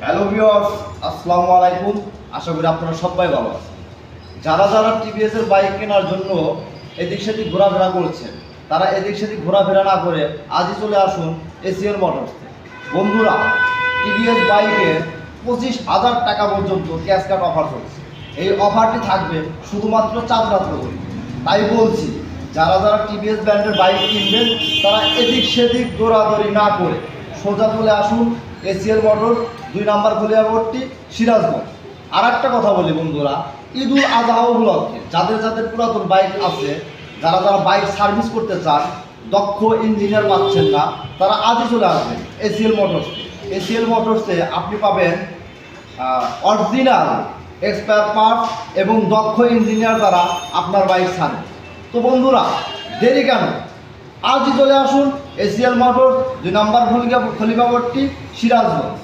Hello viewers, আসসালামু আলাইকুম। আশা করি আপনারা সবাই ভালো আছেন। যারা যারা টিভিএস এর বাইক কেনার জন্য এদিক সেদিক ঘোরাফেরা করছেন, তারা এদিক সেদিক ঘোরাফেরা না করে আজই চলে আসুন এসিএল মোটরসে। বন্ধুরা, টিভিএস বাইকে 25,000 টাকা পর্যন্ত ক্যাশ কার্ড অফার চলছে। এই অফারটি থাকবে শুধুমাত্র 4 রাত্র করে। তাই বলছি, যারা যারা টিভিএস ব্র্যান্ডের বাইক কিনবেন, তারা এদিক সেদিক দৌড়াদৌড়ি না করে সোজা চলে আসুন এসিএল মোটর, 2 নম্বর গলিয়াবর্তী, সিরাজগঞ্জ। আর একটা কথা বলি বন্ধুরা, ঈদুল আজহা উপলক্ষে যাদের যাদের পুরাতন বাইক আছে, যারা যারা বাইক সার্ভিস করতে চান, দক্ষ ইঞ্জিনিয়ার পাচ্ছেন না, তারা আজই চলে আসবেন এসিএল মোটরসে। এসিএল মোটরসে আপনি পাবেন অরিজিনাল এক্সপায়ার পার্ট এবং দক্ষ ইঞ্জিনিয়ার দ্বারা আপনার বাইক ছাড়ে। তো বন্ধুরা, দেরি কেন? আজই চলে আসুন এসিএল মোটরস, 2 নম্বর খলিফাপট্টি, সিরাজগঞ্জ।